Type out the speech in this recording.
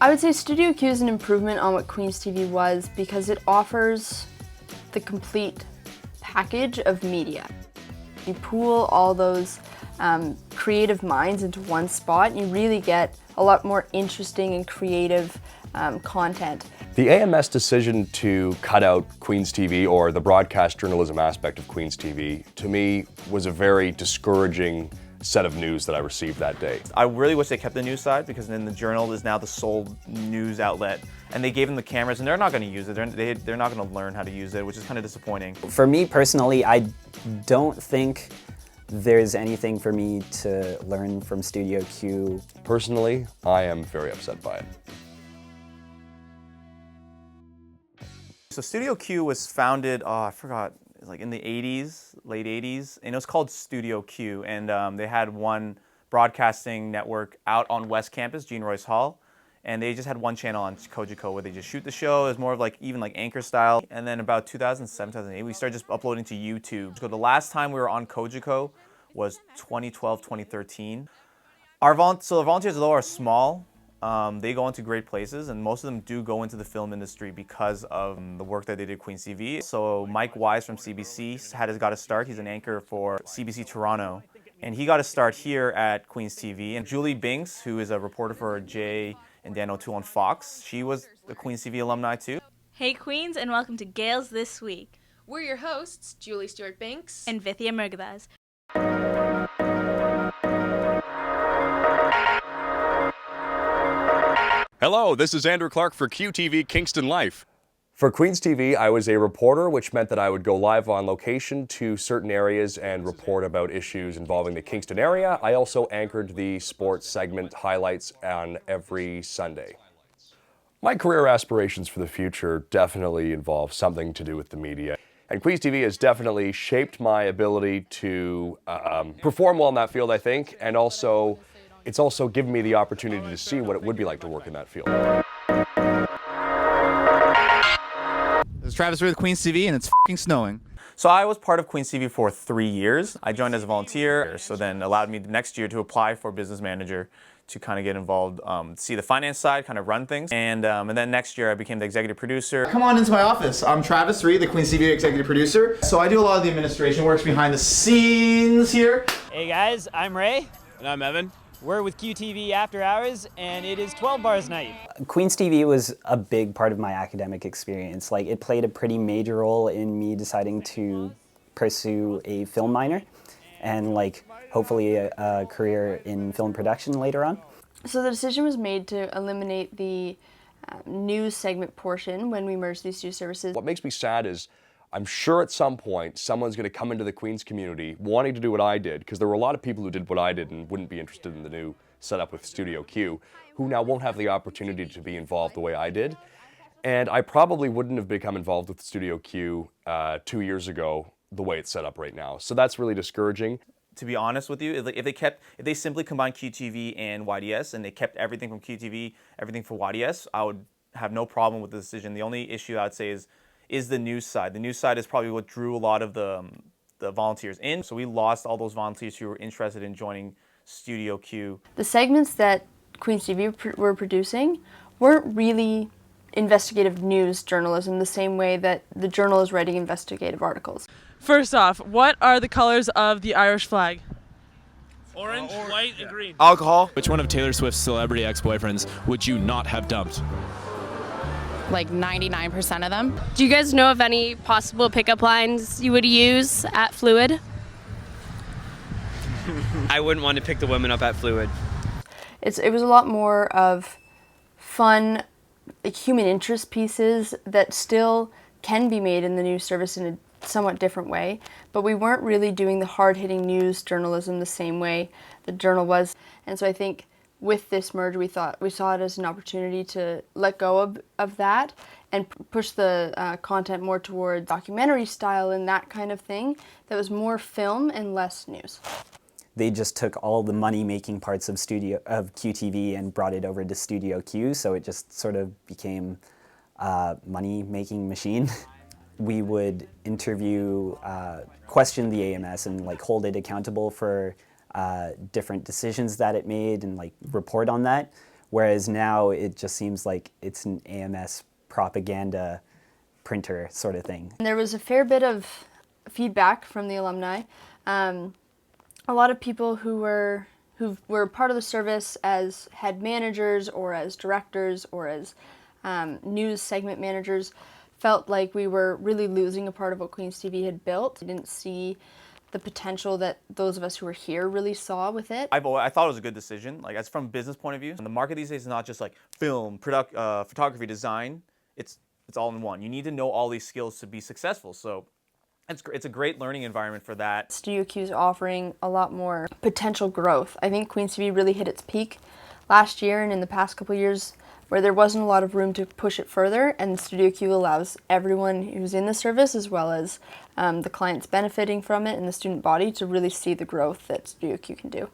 I would say Studio Q is an improvement on what Queen's TV was because it offers the complete package of media. You pool all those creative minds into one spot and you really get a lot more interesting and creative content. The AMS decision to cut out Queen's TV, or the broadcast journalism aspect of Queen's TV, to me was a very discouraging set of news that I received that day. I really wish they kept the news side, because then the Journal is now the sole news outlet, and they gave them the cameras and they're not going to use it. They're not going to learn how to use it, which is kind of disappointing. For me personally, I don't think there's anything for me to learn from Studio Q. Personally, I am very upset by it. So Studio Q was founded, I forgot, like in the 80s, late 80s, and it was called Studio Q, and they had one broadcasting network out on West Campus, Jean Royce Hall, and they just had one channel on Kojiko where they just shoot the show. It was more of like, even like anchor style. And then about 2007, 2008, we started just uploading to YouTube. So the last time we were on Kojiko was 2012, 2013. So the volunteers, although are small, they go into great places, and most of them do go into the film industry because of the work that they did at Queen's TV. So Mike Wise from CBC got a start. He's an anchor for CBC Toronto, and he got a start here at Queen's TV. And Julie Binks, who is a reporter for Jay and Dan O'Toole on Fox, she was a Queen's TV alumni too. Hey Queens, and welcome to Gales This Week. We're your hosts, Julie Stewart-Binks and Vithia Murgabaz. Hello, this is Andrew Clark for QTV Kingston Life. For Queen's TV, I was a reporter, which meant that I would go live on location to certain areas and report about issues involving the Kingston area. I also anchored the sports segment highlights on every Sunday. My career aspirations for the future definitely involve something to do with the media. And Queen's TV has definitely shaped my ability to perform well in that field, I think, and also it's also given me the opportunity to see what it would be like to work in that field. This is Travis with Queen's TV, and it's f***ing snowing. So I was part of Queen's TV for 3 years. I joined as a volunteer, so then allowed me the next year to apply for business manager to kind of get involved, see the finance side, kind of run things. And then next year I became the executive producer. Come on into my office. I'm Travis Reed, the Queen's TV executive producer. So I do a lot of the administration, works behind the scenes here. Hey guys, I'm Ray. And I'm Evan. We're with QTV After Hours, and it is 12 bars night. Queen's TV was a big part of my academic experience. Like, it played a pretty major role in me deciding to pursue a film minor and, like, hopefully a career in film production later on. So the decision was made to eliminate the news segment portion when we merged these two services. What makes me sad is I'm sure at some point someone's going to come into the Queen's community wanting to do what I did, because there were a lot of people who did what I did and wouldn't be interested in the new setup with Studio Q, who now won't have the opportunity to be involved the way I did. And I probably wouldn't have become involved with Studio Q 2 years ago the way it's set up right now. So that's really discouraging. To be honest with you, if they simply combined QTV and YDS and they kept everything from QTV, everything for YDS, I would have no problem with the decision. The only issue I would say is the news side. The news side is probably what drew a lot of the volunteers in. So we lost all those volunteers who were interested in joining Studio Q. The segments that Queen's TV were producing weren't really investigative news journalism the same way that the Journal is writing investigative articles. First off, what are the colors of the Irish flag? Orange, white, and green. Alcohol. Which one of Taylor Swift's celebrity ex-boyfriends would you not have dumped? Like 99% of them. Do you guys know of any possible pickup lines you would use at Fluid? I wouldn't want to pick the women up at Fluid. It was a lot more of fun, like, human interest pieces that still can be made in the news service in a somewhat different way, but we weren't really doing the hard-hitting news journalism the same way the Journal was. And so I think with this merge, we saw it as an opportunity to let go of that and push the content more toward documentary style and that kind of thing that was more film and less news. They just took all the money-making parts of QTV and brought it over to Studio Q, so it just sort of became a money-making machine. We would interview, question the AMS and like hold it accountable for different decisions that it made and like report on that. whereas now it just seems like it's an AMS propaganda printer sort of thing. And there was a fair bit of feedback from the alumni. A lot of people who were part of the service as head managers or as directors or as news segment managers felt like we were really losing a part of what Queens TV had built. We didn't see the potential that those of us who were here really saw with it. I thought it was a good decision, like as from a business point of view. And the market these days is not just like film, photography, design. It's all in one. You need to know all these skills to be successful. So it's a great learning environment for that. Studio Q is offering a lot more potential growth. I think Queens TV really hit its peak last year and in the past couple of years where there wasn't a lot of room to push it further, and Studio Q allows everyone who's in the service as well as the clients benefiting from it and the student body to really see the growth that Studio Q can do.